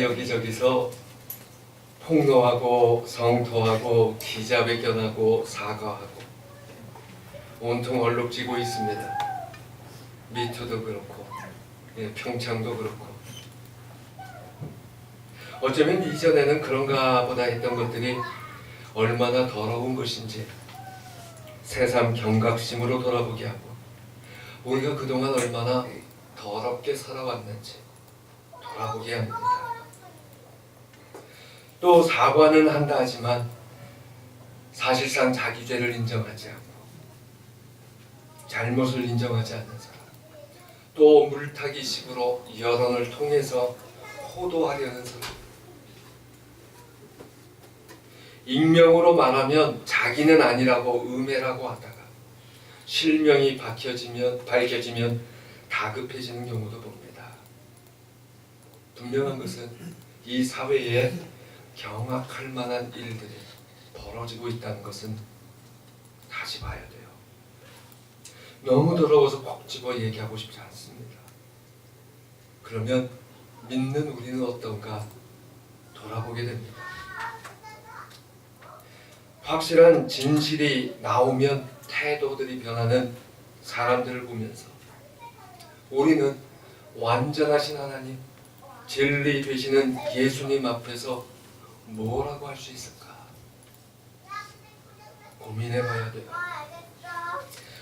여기저기서 폭로하고 성토하고 기자회견하고 사과하고 온통 얼룩지고 있습니다. 미투도 그렇고 평창도 그렇고 어쩌면 이전에는 그런가 보다 했던 것들이 얼마나 더러운 것인지 새삼 경각심으로 돌아보게 하고 우리가 그동안 얼마나 더럽게 살아왔는지 돌아보게 합니다. 또 사과는 한다 하지만 사실상 자기 죄를 인정하지 않고 잘못을 인정하지 않는 사람, 또 물타기식으로 여론을 통해서 호도하려는 사람, 익명으로 말하면 자기는 아니라고 음해라고 하다가 실명이 밝혀지면 다급해지는 경우도 봅니다. 분명한 것은 이 사회에 경악할 만한 일들이 벌어지고 있다는 것은 다시 봐야 돼요. 너무 더러워서 콕 집어 얘기하고 싶지 않습니다. 그러면 믿는 우리는 어떤가 돌아보게 됩니다. 확실한 진실이 나오면 태도들이 변하는 사람들을 보면서 우리는 완전하신 하나님, 진리 되시는 예수님 앞에서 뭐라고 할 수 있을까 고민해봐야 돼요.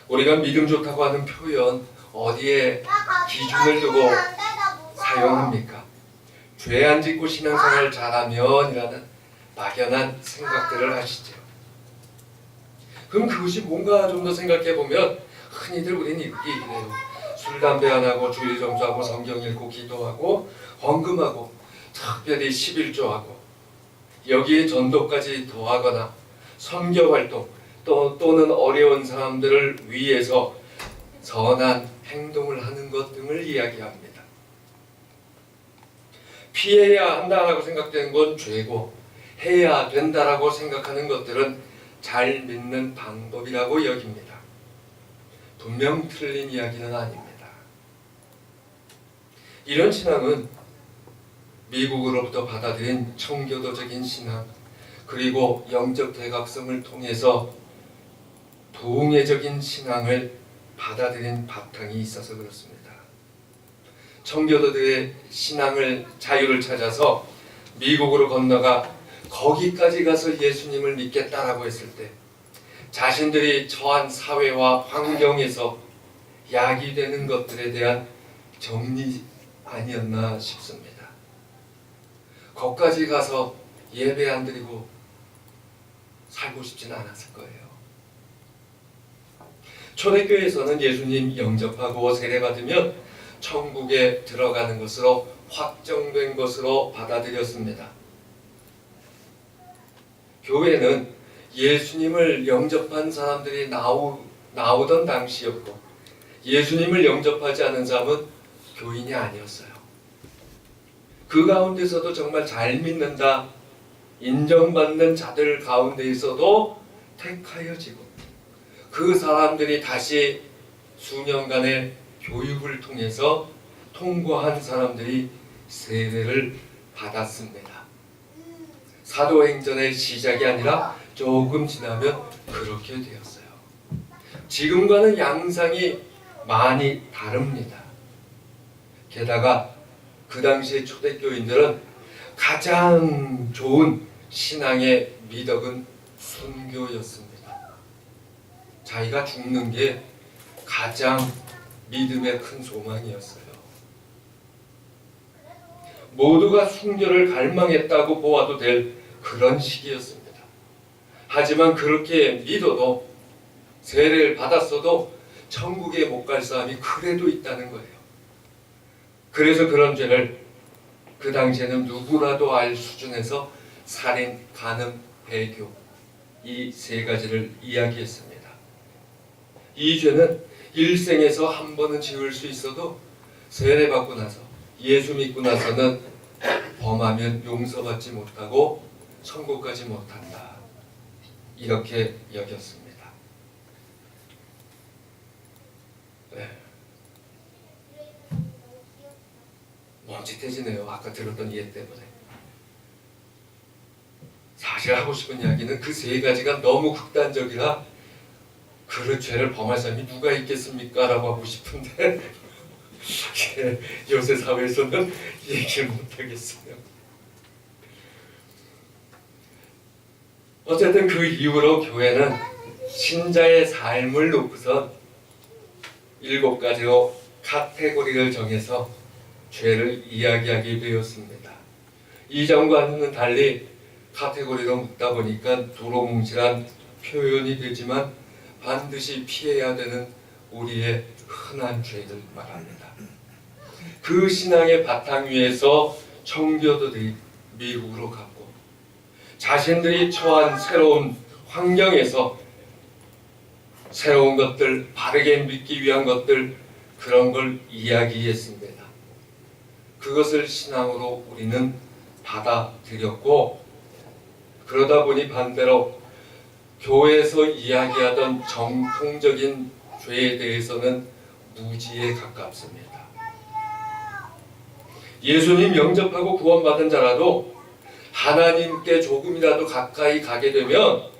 우리가 믿음 좋다고 하는 표현 어디에 기준을 두고 사용합니까? 죄 안 짓고 신앙생활 잘하면이라는 막연한 생각들을 하시죠. 그럼 그것이 뭔가 좀 더 생각해보면 흔히들 우리는 이렇게 얘기해요. 술, 담배 안 하고 주일 점수하고 성경 읽고 기도하고 헌금하고 특별히 11조하고 여기에 전도까지 더하거나 선교활동 또는 어려운 사람들을 위해서 선한 행동을 하는 것 등을 이야기합니다. 피해야 한다라고 생각되는 건 죄고 해야 된다라고 생각하는 것들은 잘 믿는 방법이라고 여깁니다. 분명 틀린 이야기는 아닙니다. 이런 신앙은 미국으로부터 받아들인 청교도적인 신앙 그리고 영적 대각성을 통해서 부흥회적인 신앙을 받아들인 바탕이 있어서 그렇습니다. 청교도들의 신앙을 자유를 찾아서 미국으로 건너가 거기까지 가서 예수님을 믿겠다라고 했을 때 자신들이 처한 사회와 환경에서 야기되는 것들에 대한 정리 아니었나 싶습니다. 거기까지 가서 예배 안 드리고 살고 싶지는 않았을 거예요. 초대교회에서는 예수님 영접하고 세례받으면 천국에 들어가는 것으로 확정된 것으로 받아들였습니다. 교회는 예수님을 영접한 사람들이 나오던 당시였고 예수님을 영접하지 않은 사람은 교인이 아니었어요. 그 가운데서도 정말 잘 믿는다 인정받는 자들 가운데에서도 택하여지고 그 사람들이 다시 수년간의 교육을 통해서 통과한 사람들이 세례를 받았습니다. 사도행전의 시작이 아니라 조금 지나면 그렇게 되었어요. 지금과는 양상이 많이 다릅니다. 게다가 그 당시의 초대교인들은 가장 좋은 신앙의 미덕은 순교였습니다. 자기가 죽는 게 가장 믿음의 큰 소망이었어요. 모두가 순교를 갈망했다고 보아도 될 그런 시기였습니다. 하지만 그렇게 믿어도 세례를 받았어도 천국에 못 갈 사람이 그래도 있다는 거예요. 그래서 그런 죄를 그 당시에는 누구라도 알 수준에서 살인, 간음, 배교 이 세 가지를 이야기했습니다. 이 죄는 일생에서 한 번은 지을 수 있어도 세례받고 나서 예수 믿고 나서는 범하면 용서받지 못하고 천국까지 못한다. 이렇게 여겼습니다. 네. 멈칫해지네요. 아까 들었던 이해 때문에. 사실 하고 싶은 이야기는 그 세 가지가 너무 극단적이라 그 죄를 범할 사람이 누가 있겠습니까? 라고 하고 싶은데 요새 사회에서는 얘기를 못하겠어요. 어쨌든 그 이후로 교회는 신자의 삶을 놓고선 7가지로 카테고리를 정해서 죄를 이야기하게 되었습니다. 이전과는 달리 카테고리로 묶다 보니까 두루뭉실한 표현이 되지만 반드시 피해야 되는 우리의 흔한 죄를 말합니다. 그 신앙의 바탕 위에서 청교도들이 미국으로 갔고 자신들이 처한 새로운 환경에서 새로운 것들, 바르게 믿기 위한 것들, 그런 걸 이야기했습니다. 그것을 신앙으로 우리는 받아들였고, 그러다 보니 반대로 교회에서 이야기하던 정통적인 죄에 대해서는 무지에 가깝습니다. 예수님 영접하고 구원받은 자라도 하나님께 조금이라도 가까이 가게 되면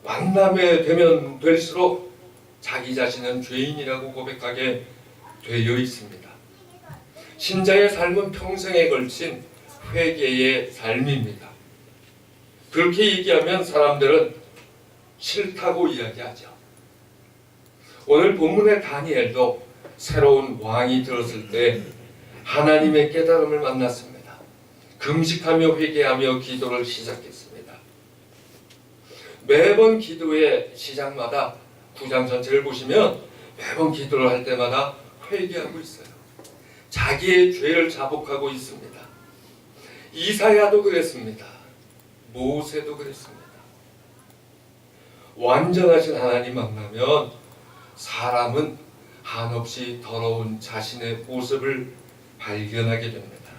만남에 되면 될수록 자기 자신은 죄인이라고 고백하게 되어 있습니다. 신자의 삶은 평생에 걸친 회개의 삶입니다. 그렇게 얘기하면 사람들은 싫다고 이야기하죠. 오늘 본문의 다니엘도 새로운 왕이 들었을 때 하나님의 깨달음을 만났습니다. 금식하며 회개하며 기도를 시작했습니다. 매번 기도의 시작마다 9장 전체를 보시면 매번 기도를 할 때마다 회개하고 있어요. 자기의 죄를 자복하고 있습니다. 이사야도 그랬습니다. 모세도 그랬습니다. 완전하신 하나님 만나면 사람은 한없이 더러운 자신의 모습을 발견하게 됩니다.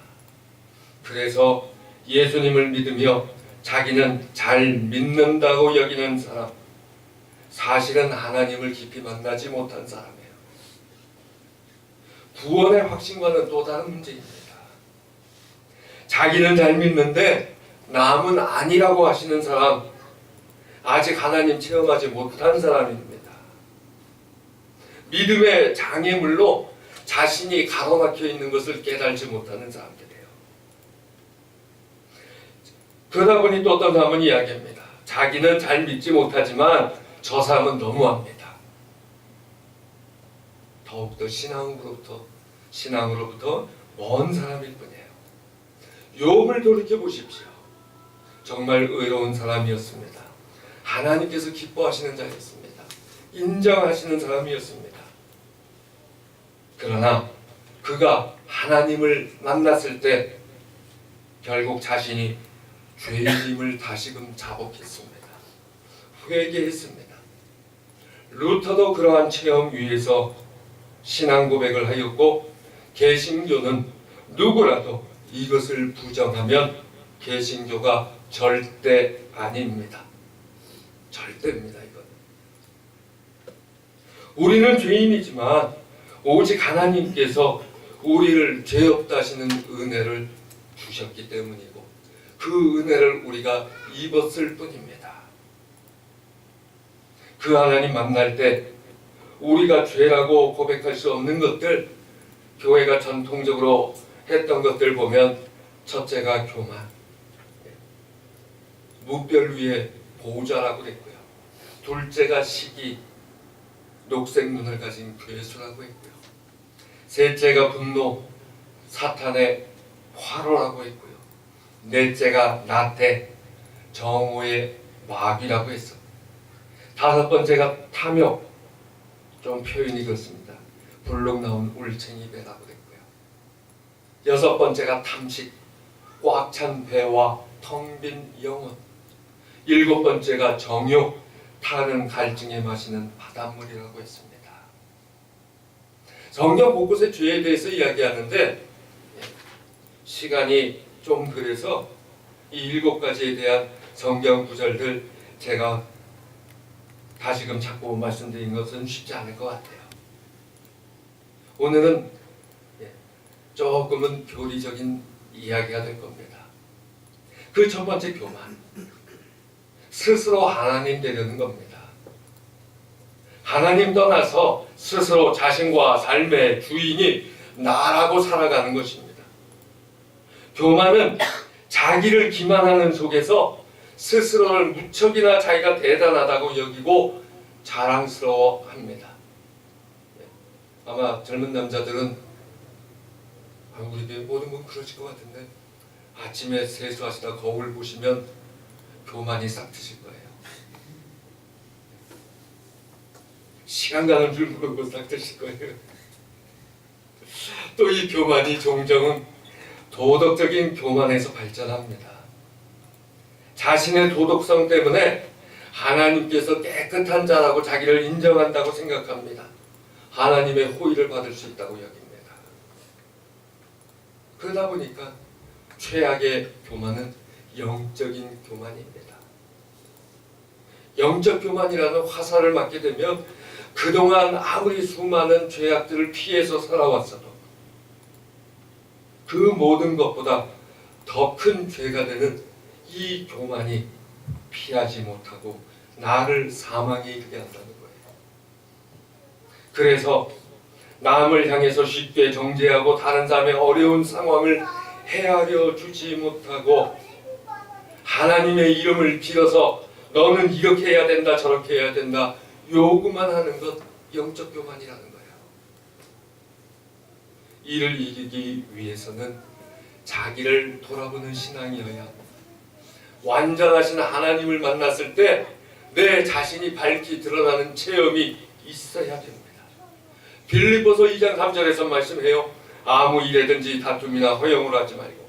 그래서 예수님을 믿으며 자기는 잘 믿는다고 여기는 사람, 사실은 하나님을 깊이 만나지 못한 사람이에요. 구원의 확신과는 또 다른 문제입니다. 자기는 잘 믿는데 남은 아니라고 하시는 사람, 아직 하나님 체험하지 못한 사람입니다. 믿음의 장애물로 자신이 가로막혀 있는 것을 깨달지 못하는 사람들이에요. 그러다 보니 또 어떤 사람은 이야기합니다. 자기는 잘 믿지 못하지만 저 사람은 너무합니다. 더욱더 신앙으로부터 먼 사람일 뿐이에요. 욥을 돌이켜 보십시오. 정말 의로운 사람이었습니다. 하나님께서 기뻐하시는 자였습니다. 인정하시는 사람이었습니다. 그러나 그가 하나님을 만났을 때 결국 자신이 죄인임을 다시금 자복했습니다. 회개했습니다. 루터도 그러한 체험 위에서 신앙 고백을 하였고, 개신교는 누구라도 이것을 부정하면 개신교가 절대 아닙니다. 절대입니다. 이건. 우리는 죄인이지만 오직 하나님께서 우리를 죄 없다 하시는 은혜를 주셨기 때문이고 그 은혜를 우리가 입었을 뿐입니다. 그 하나님 만날 때 우리가 죄라고 고백할 수 없는 것들, 교회가 전통적으로 했던 것들 보면 첫째가 교만, 무별 위에 보호자라고 했고요. 둘째가 시기, 녹색 눈을 가진 괴수라고 했고요. 셋째가 분노, 사탄의 화로라고 했고요. 넷째가 나태, 정오의 마귀라고 했어. 다섯 번째가 탐욕, 좀 표현이 그렇습니다. 불룩 나온 울챙이 배라고 했고요. 여섯 번째가 탐식, 꽉 찬 배와 텅 빈 영혼. 일곱 번째가 정욕, 타는 갈증에 마시는 바닷물이라고 했습니다. 성경 곳곳에 죄에 대해서 이야기하는데 시간이 좀 그래서 이 7가지에 대한 성경 구절들 제가 다시금 자꾸 말씀드린 것은 쉽지 않을 것 같아요. 오늘은 조금은 교리적인 이야기가 될 겁니다. 그 첫 번째 교만, 스스로 하나님 되려는 겁니다. 하나님 떠나서 스스로 자신과 삶의 주인이 나라고 살아가는 것입니다. 교만은 자기를 기만하는 속에서 스스로를 무척이나 자기가 대단하다고 여기고 자랑스러워합니다. 아마 젊은 남자들은 우리 모든 분 그러실 것 같은데 아침에 세수하시다 거울 보시면 교만이 싹 트실 거예요. 시간 가는 줄 모르고 싹 트실 거예요. 또 이 교만이 종종은 도덕적인 교만에서 발전합니다. 자신의 도덕성 때문에 하나님께서 깨끗한 자라고 자기를 인정한다고 생각합니다. 하나님의 호의를 받을 수 있다고 여깁니다. 그러다 보니까 최악의 교만은 영적인 교만입니다. 영적 교만이라는 화살을 맞게 되면 그동안 아무리 수많은 죄악들을 피해서 살아왔어도 그 모든 것보다 더 큰 죄가 되는 이 교만이 피하지 못하고 나를 사망에 이르게 한다는 거예요. 그래서 남을 향해서 쉽게 정죄하고 다른 사람의 어려운 상황을 헤아려 주지 못하고 하나님의 이름을 빌어서 너는 이렇게 해야 된다 저렇게 해야 된다 요구만 하는 것 영적 교만이라는 거예요. 이를 이기기 위해서는 자기를 돌아보는 신앙이어야 완전하신 하나님을 만났을 때 내 자신이 밝히 드러나는 체험이 있어야 됩니다. 빌립보서 2장 3절에서 말씀해요. 아무 일에든지 다툼이나 허영을 하지 말고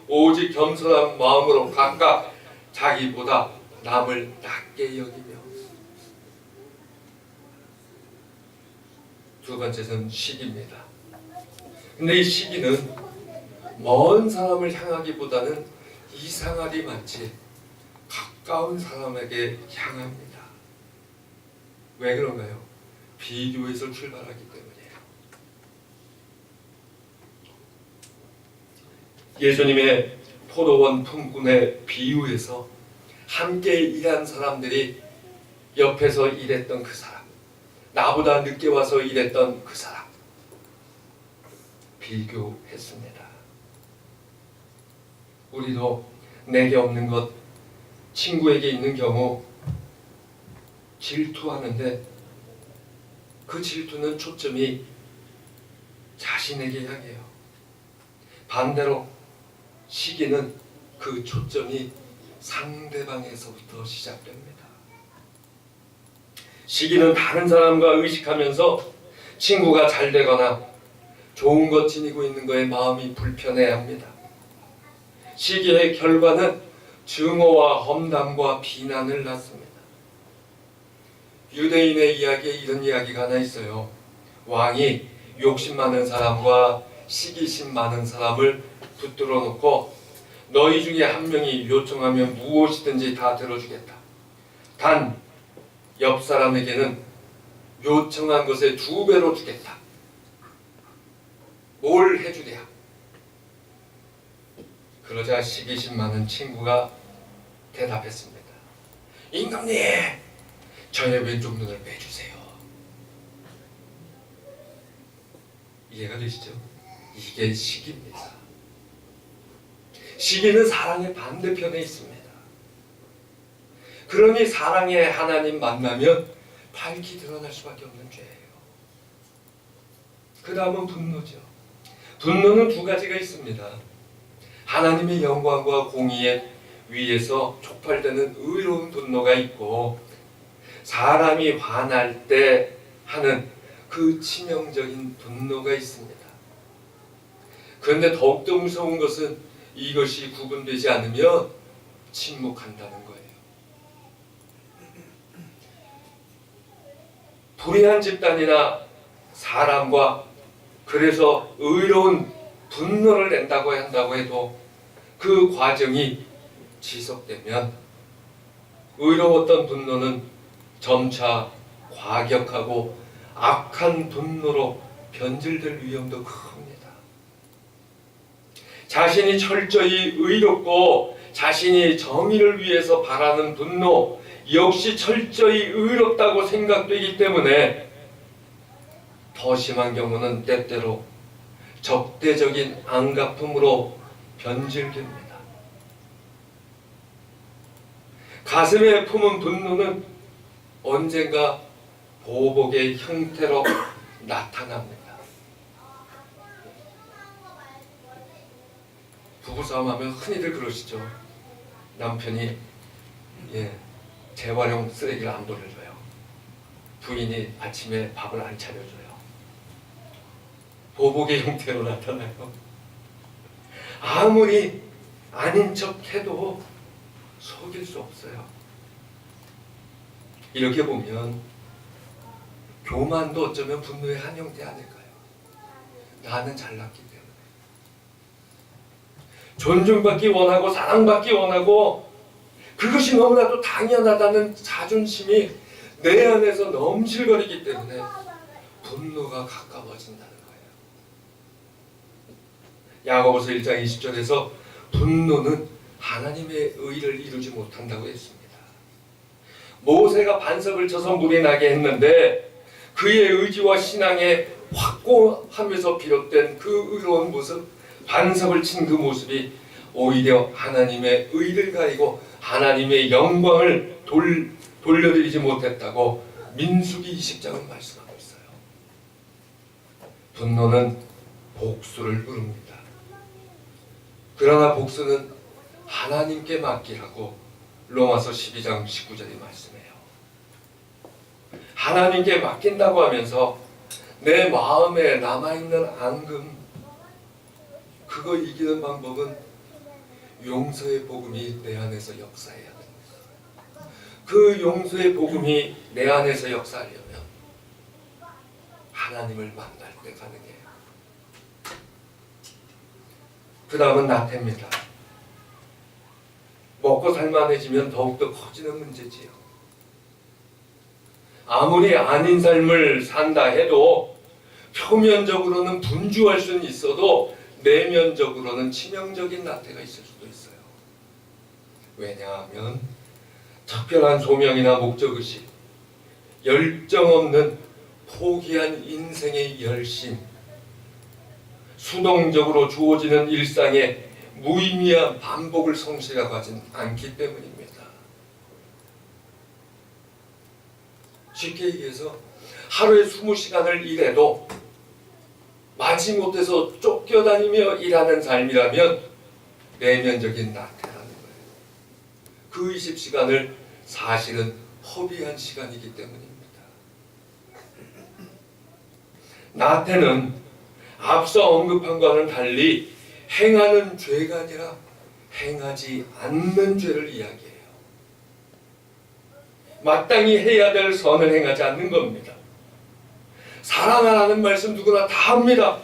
오직 겸손한 마음으로 각각 자기보다 남을 낮게 여기며. 두 번째는 시기입니다. 근데 이 시기는 먼 사람을 향하기보다는 이상하리 많지 가까운 사람에게 향합니다. 왜 그런가요? 비교에서 출발하기 때문이에요. 예수님의 포도원 품꾼의 비유에서 함께 일한 사람들이 옆에서 일했던 그 사람, 나보다 늦게 와서 일했던 그 사람 비교했습니다. 우리도 내게 없는 것 친구에게 있는 경우 질투하는데 그 질투는 초점이 자신에게 향해요. 반대로 시기는 그 초점이 상대방에서부터 시작됩니다. 시기는 다른 사람과 의식하면서 친구가 잘 되거나 좋은 것 지니고 있는 거에 마음이 불편해합니다. 시기의 결과는 증오와 험담과 비난을 낳습니다. 유대인의 이야기에 이런 이야기가 하나 있어요. 왕이 욕심 많은 사람과 시기심 많은 사람을 붙들어 놓고 너희 중에 한 명이 요청하면 무엇이든지 다 들어주겠다. 단 옆 사람에게는 요청한 것의 2배로 주겠다. 뭘 해주랴? 그러자 시기심 많은 친구가 대답했습니다. 임금님, 저의 왼쪽 눈을 빼주세요. 이해가 되시죠? 이게 시기입니다. 시기는 사랑의 반대편에 있습니다. 그러니 사랑의 하나님 만나면 밝히 드러날 수밖에 없는 죄예요. 그 다음은 분노죠. 분노는 2가지가 있습니다. 하나님의 영광과 공의에 위에서 촉발되는 의로운 분노가 있고 사람이 화날 때 하는 그 치명적인 분노가 있습니다. 그런데 더욱더 무서운 것은 이것이 구분되지 않으면 침묵한다는 거예요. 불의한 집단이나 사람과 그래서 의로운 분노를 낸다고 한다고 해도 그 과정이 지속되면 의로웠던 분노는 점차 과격하고 악한 분노로 변질될 위험도 큽니다. 자신이 철저히 의롭고 자신이 정의를 위해서 바라는 분노 역시 철저히 의롭다고 생각되기 때문에 더 심한 경우는 때때로 적대적인 안갚음으로 변질됩니다. 가슴에 품은 분노는 언젠가 보복의 형태로 나타납니다. 부부싸움하면 흔히들 그러시죠. 남편이 재활용 쓰레기를 안 버려줘요. 부인이 아침에 밥을 안 차려줘요. 보복의 형태로 나타나요. 아무리 아닌 척해도 속일 수 없어요. 이렇게 보면 교만도 어쩌면 분노의 한 형태 아닐까요? 나는 잘났기 때문에 존중받기 원하고 사랑받기 원하고 그것이 너무나도 당연하다는 자존심이 내 안에서 넘실거리기 때문에 분노가 가까워진다는 거예요. 야고보서 1장 20절에서 분노는 하나님의 의를 이루지 못한다고 했습니다. 모세가 반석을 쳐서 물이 나게 했는데 그의 의지와 신앙에 확고함에서 비롯된 그 의로운 모습, 반석을 친 그 모습이 오히려 하나님의 의를 가리고 하나님의 영광을 돌려드리지 못했다고 민수기 20장은 말씀하고 있어요. 분노는 복수를 부릅니다. 그러나 복수는 하나님께 맡기라고 로마서 12장 19절이 말씀해요. 하나님께 맡긴다고 하면서 내 마음에 남아있는 앙금, 그거 이기는 방법은 용서의 복음이 내 안에서 역사해야 됩니다. 그 용서의 복음이 내 안에서 역사하려면 하나님을 만날 때 가능해요. 그 다음은 나태입니다. 먹고 살만해지면 더욱더 커지는 문제지요. 아무리 아닌 삶을 산다 해도 표면적으로는 분주할 수는 있어도 내면적으로는 치명적인 나태가 있을 수도 있어요. 왜냐하면 특별한 소명이나 목적의식, 열정 없는 포기한 인생의 열심, 수동적으로 주어지는 일상의 무의미한 반복을 성실하고 하진 않기 때문입니다. 쉽게 얘기해서 하루에 20시간을 일해도 마지못해서 쫓겨다니며 일하는 삶이라면 내면적인 나태라는 거예요. 그 20시간을 사실은 허비한 시간이기 때문입니다. 나태는 앞서 언급한 것과는 달리 행하는 죄가 아니라 행하지 않는 죄를 이야기해요. 마땅히 해야 될 선을 행하지 않는 겁니다. 사랑하라는 말씀 누구나 다 합니다.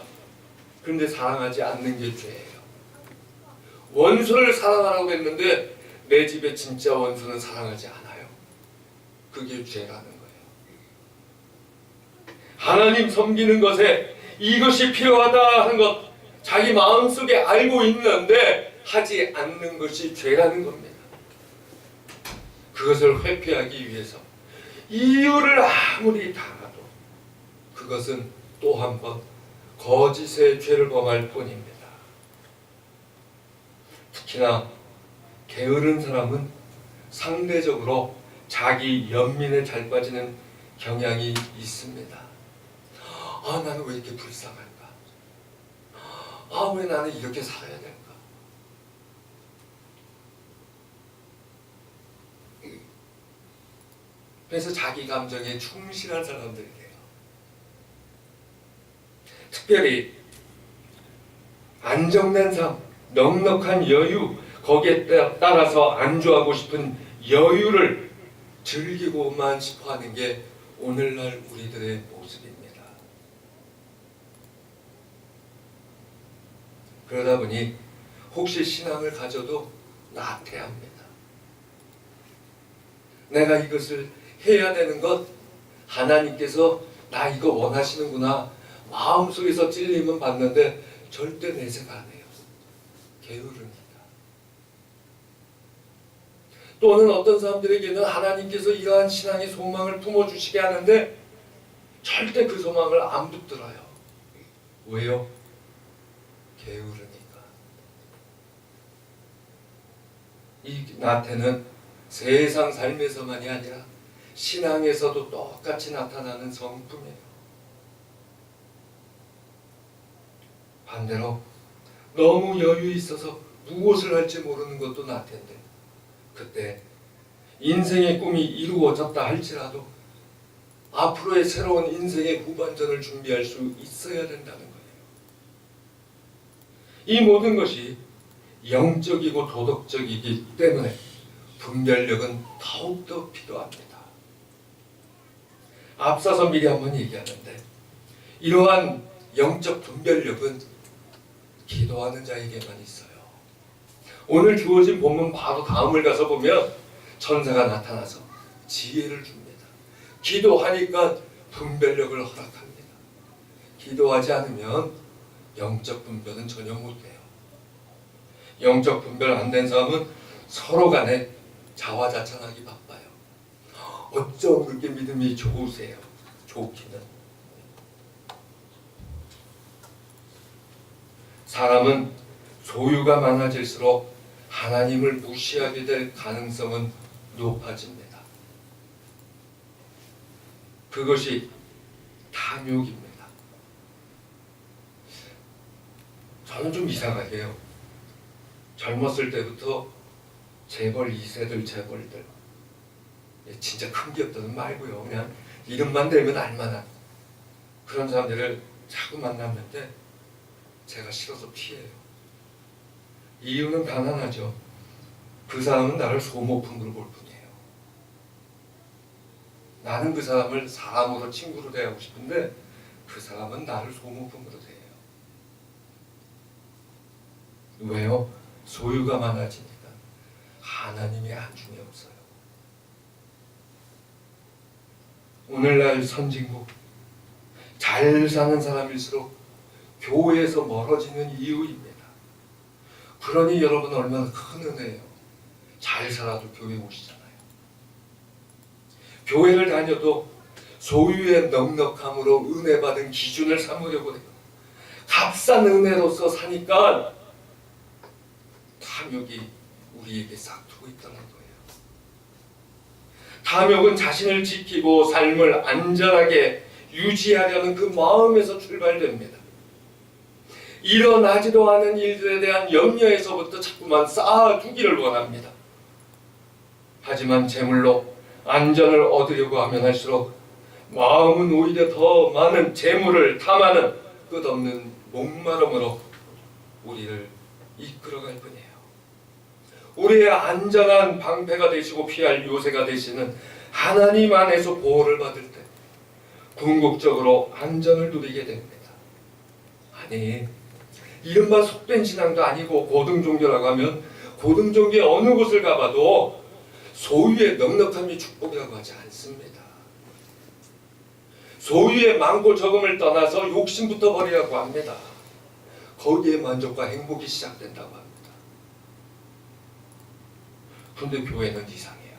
그런데 사랑하지 않는 게 죄예요. 원수를 사랑하라고 했는데 내 집에 진짜 원수는 사랑하지 않아요. 그게 죄라는 거예요. 하나님 섬기는 것에 이것이 필요하다 하는 것 자기 마음속에 알고 있는데 하지 않는 것이 죄라는 겁니다. 그것을 회피하기 위해서 이유를 아무리 달아도 그것은 또 한 번 거짓의 죄를 범할 뿐입니다. 특히나 게으른 사람은 상대적으로 자기 연민에 잘 빠지는 경향이 있습니다. 아, 나는 왜 이렇게 불쌍할까? 아, 왜 나는 이렇게 살아야 될까? 그래서 자기 감정에 충실한 사람들이 돼요. 특별히 안정된 삶, 넉넉한 여유, 거기에 따라서 안주하고 싶은 여유를 즐기고만 싶어하는 게 오늘날 우리들의 모습입니다. 그러다 보니 혹시 신앙을 가져도 나태합니다. 내가 이것을 해야 되는 것, 하나님께서 나 이거 원하시는구나 마음속에서 찔림은 받는데 절대 내색 안 해요. 게으릅니다. 또는 어떤 사람들에게는 하나님께서 이러한 신앙의 소망을 품어주시게 하는데 절대 그 소망을 안 붙들어요. 왜요? 게으르니까. 이 나태는 세상 삶에서만이 아니라 신앙에서도 똑같이 나타나는 성품이에요. 반대로 너무 여유 있어서 무엇을 할지 모르는 것도 나태인데 그때 인생의 꿈이 이루어졌다 할지라도 앞으로의 새로운 인생의 후반전을 준비할 수 있어야 된다는 거예요. 이 모든 것이 영적이고 도덕적이기 때문에 분별력은 더욱더 필요합니다. 앞서서 미리 한번 얘기하는데 이러한 영적 분별력은 기도하는 자에게만 있어요. 오늘 주어진 본문 바로 다음을 가서 보면 천사가 나타나서 지혜를 줍니다. 기도하니까 분별력을 허락합니다. 기도하지 않으면 영적 분별은 전혀 못해요. 영적 분별 안 된 사람은 서로 간에 자화자찬하기 바빠요. 어쩜 그렇게 믿음이 좋으세요? 좋기는. 사람은 소유가 많아질수록 하나님을 무시하게 될 가능성은 높아집니다. 그것이 탐욕입니다. 저는 좀 이상하게요. 젊었을 때부터 재벌 2세들 재벌들 진짜 큰 기업들은 말고요. 그냥 이름만 대면 알만한 그런 사람들을 자꾸 만났는데 제가 싫어서 피해요. 이유는 간단하죠. 그 사람은 나를 소모품으로 볼 뿐이에요. 나는 그 사람을 사람으로 친구로 대하고 싶은데 그 사람은 나를 소모품으로 대해요. 왜요? 소유가 많아지니까 하나님의 안중이 없어요. 오늘날 선진국 잘 사는 사람일수록 교회에서 멀어지는 이유입니다. 그러니 여러분 얼마나 큰 은혜예요. 잘 살아도 교회 오시잖아요. 교회를 다녀도 소유의 넉넉함으로 은혜 받은 기준을 삼으려고 해요. 값싼 은혜로서 사니까 탐욕이 우리에게 싹트고 있다는 거예요. 탐욕은 자신을 지키고 삶을 안전하게 유지하려는 그 마음에서 출발됩니다. 일어나지도 않은 일들에 대한 염려에서부터 자꾸만 쌓아두기를 원합니다. 하지만 재물로 안전을 얻으려고 하면 할수록 마음은 오히려 더 많은 재물을 탐하는 끝없는 목마름으로 우리를 이끌어갈 뿐이에요. 우리의 안전한 방패가 되시고 피할 요새가 되시는 하나님 안에서 보호를 받을 때 궁극적으로 안전을 누리게 됩니다. 아니, 이른바 속된 신앙도 아니고 고등종교라고 하면 고등종교의 어느 곳을 가봐도 소유의 넉넉함이 축복이라고 하지 않습니다. 소유의 많고 적음을 떠나서 욕심부터 버리라고 합니다. 거기에 만족과 행복이 시작된다고 합니다. 그런데 교회는 이상해요.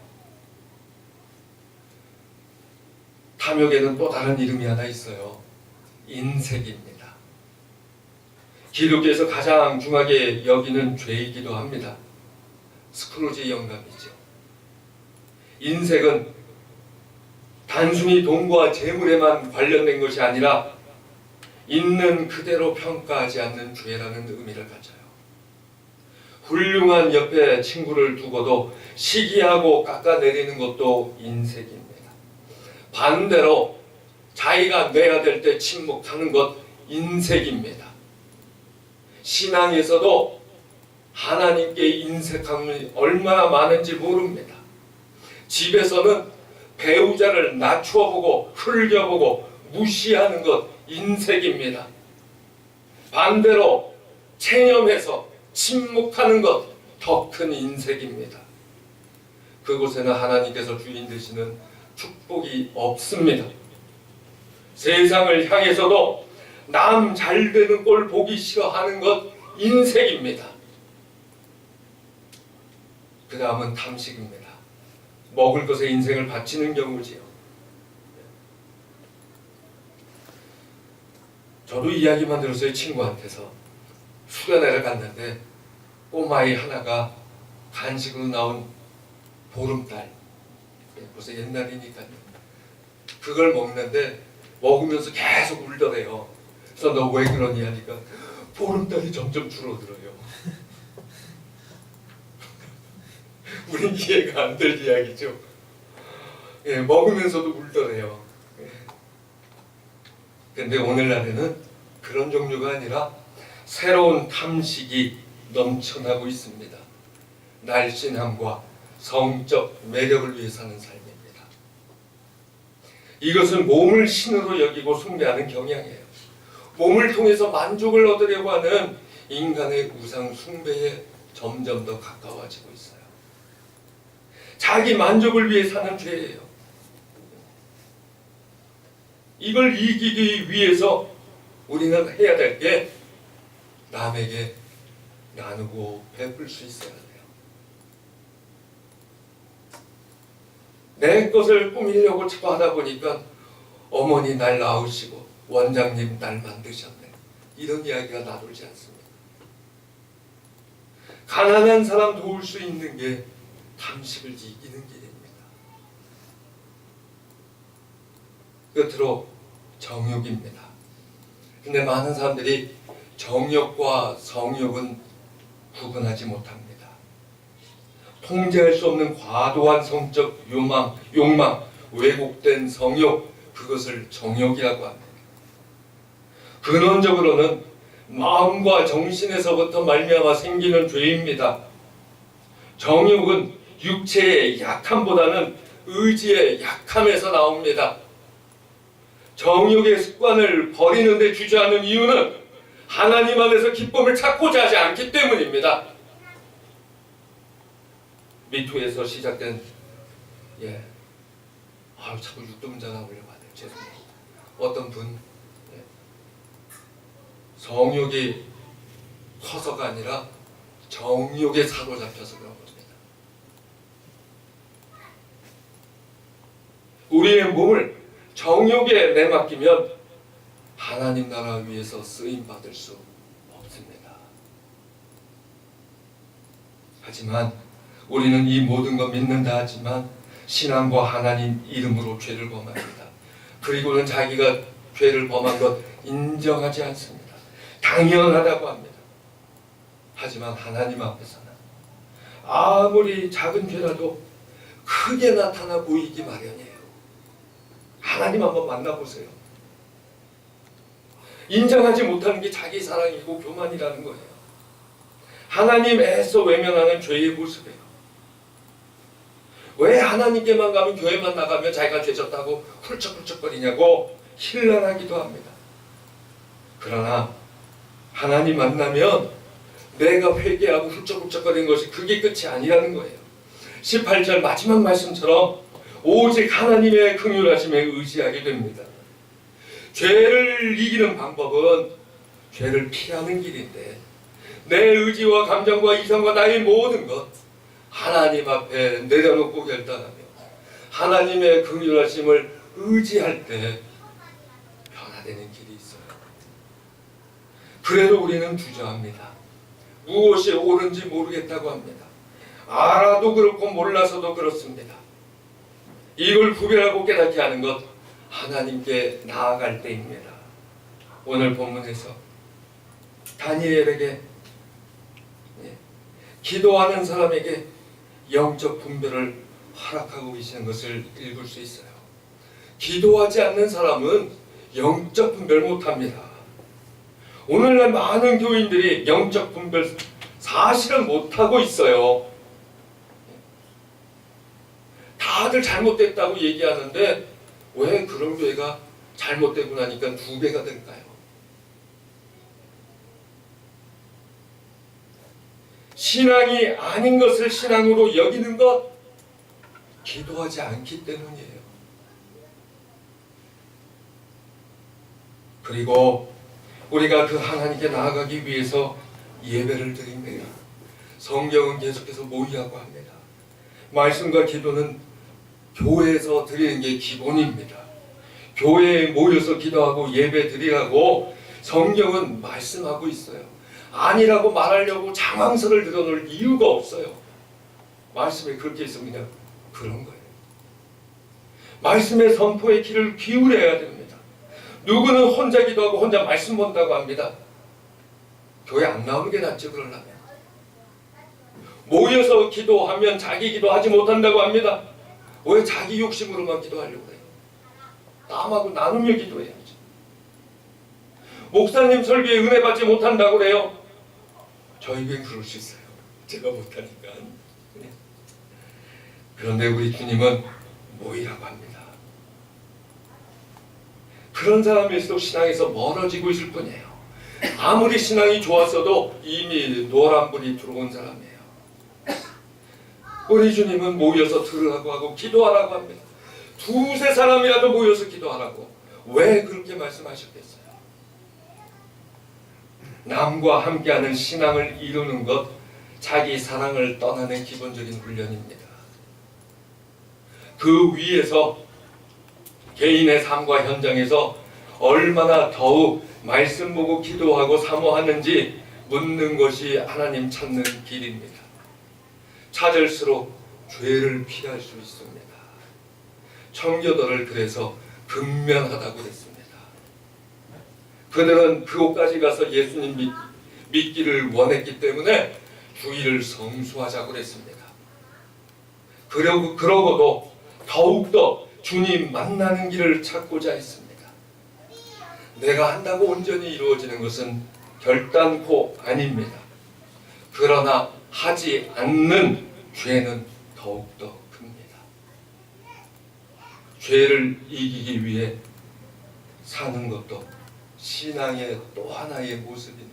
탐욕에는 또 다른 이름이 하나 있어요. 인색입니다. 기독교에서 가장 중하게 여기는 죄이기도 합니다. 스크루지 영감이죠. 인색은 단순히 돈과 재물에만 관련된 것이 아니라 있는 그대로 평가하지 않는 죄라는 의미를 가져요. 훌륭한 옆에 친구를 두고도 시기하고 깎아내리는 것도 인색입니다. 반대로 자기가 내야 될 때 침묵하는 것 인색입니다. 신앙에서도 하나님께 인색함이 얼마나 많은지 모릅니다. 집에서는 배우자를 낮추어보고 흘겨보고 무시하는 것 인색입니다. 반대로 체념해서 침묵하는 것 더 큰 인색입니다. 그곳에는 하나님께서 주인 되시는 축복이 없습니다. 세상을 향해서도 남 잘 되는 꼴 보기 싫어하는 것 인색입니다. 그 다음은 탐식입니다. 먹을 것에 인생을 바치는 경우지요. 저도 이야기만 들었어요. 친구한테서 수련회를 갔는데 꼬마아이 하나가 간식으로 나온 보름달, 벌써 옛날이니까요. 그걸 먹는데 먹으면서 계속 울더래요. 그래서 너 왜 그러니 하니까 보름달이 점점 줄어들어요. 우린 이해가 안 될 이야기죠. 예, 먹으면서도 울더래요. 근데 오늘날에는 그런 종류가 아니라 새로운 탐식이 넘쳐나고 있습니다. 날씬함과 성적 매력을 위해 사는 삶입니다. 이것은 몸을 신으로 여기고 숭배하는 경향이에요. 몸을 통해서 만족을 얻으려고 하는 인간의 우상 숭배에 점점 더 가까워지고 있어요. 자기 만족을 위해 사는 죄예요. 이걸 이기기 위해서 우리는 해야 될 게 남에게 나누고 베풀 수 있어야 돼요. 내 것을 꾸미려고 자꾸 하다 보니까 어머니 날 낳으시고 원장님 날 만드셨네, 이런 이야기가 나돌지 않습니다. 가난한 사람 도울 수 있는 게 탐식을 이기는 길입니다. 끝으로 정욕입니다. 근데 많은 사람들이 정욕과 성욕은 구분하지 못합니다. 통제할 수 없는 과도한 성적 욕망, 왜곡된 성욕, 그것을 정욕이라고 합니다. 근원적으로는 마음과 정신에서부터 말미암아 생기는 죄입니다. 정욕은 육체의 약함보다는 의지의 약함에서 나옵니다. 정욕의 습관을 버리는 데 주저하는 이유는 하나님 안에서 기쁨을 찾고자 하지 않기 때문입니다. 미투에서 시작된 자꾸 육두문자 나오려고 하네요. 죄송해요. 어떤 분 성욕이 커서가 아니라 정욕에 사로잡혀서 그런 겁니다. 우리의 몸을 정욕에 내맡기면 하나님 나라 위에서 쓰임 받을 수 없습니다. 하지만 우리는 이 모든 것 믿는다 하지만 신앙과 하나님 이름으로 죄를 범합니다. 그리고는 자기가 죄를 범한 것 인정하지 않습니다. 당연하다고 합니다. 하지만 하나님 앞에서는 아무리 작은 죄라도 크게 나타나 보이기 마련이에요. 하나님 한번 만나보세요. 인정하지 못하는 게 자기 사랑이고 교만이라는 거예요. 하나님 애써 외면하는 죄의 모습이에요. 왜 하나님께만 가면 교회만 나가면 자기가 죄졌다고 훌쩍훌쩍거리냐고 신랄하기도 합니다. 그러나 하나님 만나면 내가 회개하고 훌쩍훌쩍거리는 것이 그게 끝이 아니라는 거예요. 18절 마지막 말씀처럼 오직 하나님의 긍휼하심에 의지하게 됩니다. 죄를 이기는 방법은 죄를 피하는 길인데 내 의지와 감정과 이성과 나의 모든 것 하나님 앞에 내려놓고 결단하며 하나님의 긍휼하심을 의지할 때 변화되는 길이 있어요. 그래도 우리는 주저합니다. 무엇이 옳은지 모르겠다고 합니다. 알아도 그렇고 몰라서도 그렇습니다. 이걸 구별하고 깨닫게 하는 것 하나님께 나아갈 때입니다. 오늘 본문에서 다니엘에게 기도하는 사람에게 영적 분별을 허락하고 계시는 것을 읽을 수 있어요. 기도하지 않는 사람은 영적 분별 못합니다. 오늘날 많은 교인들이 영적 분별 사실은 못하고 있어요. 다들 잘못됐다고 얘기하는데 왜 그런 교회가 잘못되고 나니까 2배가 될까요? 신앙이 아닌 것을 신앙으로 여기는 것, 기도하지 않기 때문이에요. 그리고 우리가 그 하나님께 나아가기 위해서 예배를 드립니다. 성경은 계속해서 모이라고 합니다. 말씀과 기도는 교회에서 드리는 게 기본입니다. 교회에 모여서 기도하고 예배 드리라고 성경은 말씀하고 있어요. 아니라고 말하려고 장황설을 늘어놓을 이유가 없어요. 말씀에 그렇게 있습니다. 그런 거예요. 말씀의 선포의 귀를 기울여야 됩니다. 누구는 혼자 기도하고 혼자 말씀 본다고 합니다. 교회 안 나오는 게 낫죠. 그러려면 모여서 기도하면 자기 기도하지 못한다고 합니다. 왜 자기 욕심으로만 기도하려고 해요? 남하고 나누며 기도해야죠. 목사님 설교에 은혜 받지 못한다고 그래요. 저에겐 그럴 수 있어요. 제가 못하니까. 그런데 우리 주님은 모이라고 합니다. 그런 사람일수록 신앙에서 멀어지고 있을 뿐이에요. 아무리 신앙이 좋았어도 이미 노란불이 들어온 사람이에요. 우리 주님은 모여서 들으라고 하고 기도하라고 합니다. 두세 사람이라도 모여서 기도하라고. 왜 그렇게 말씀하셨겠어요? 남과 함께하는 신앙을 이루는 것, 자기 사랑을 떠나는 기본적인 훈련입니다. 그 위에서 개인의 삶과 현장에서 얼마나 더욱 말씀 보고 기도하고 사모하는지 묻는 것이 하나님 찾는 길입니다. 찾을수록 죄를 피할 수 있습니다. 청교도를 그래서 근면하다고 했습니다. 그들은 그곳까지 가서 예수님 믿기를 원했기 때문에 주의를 성수하자고 했습니다. 그러고도 더욱더 주님 만나는 길을 찾고자 했습니다. 내가 한다고 온전히 이루어지는 것은 결단코 아닙니다. 그러나 하지 않는 죄는 더욱더 큽니다. 죄를 이기기 위해 사는 것도 신앙의 또 하나의 모습입니다.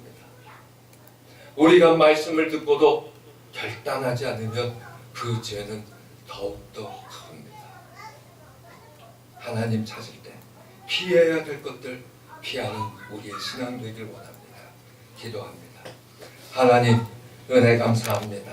우리가 말씀을 듣고도 결단하지 않으면 그 죄는 더욱더 큽니다. 하나님 찾을 때 피해야 될 것들 피하는 우리의 신앙 되길 원합니다. 기도합니다. 하나님 은혜 감사합니다.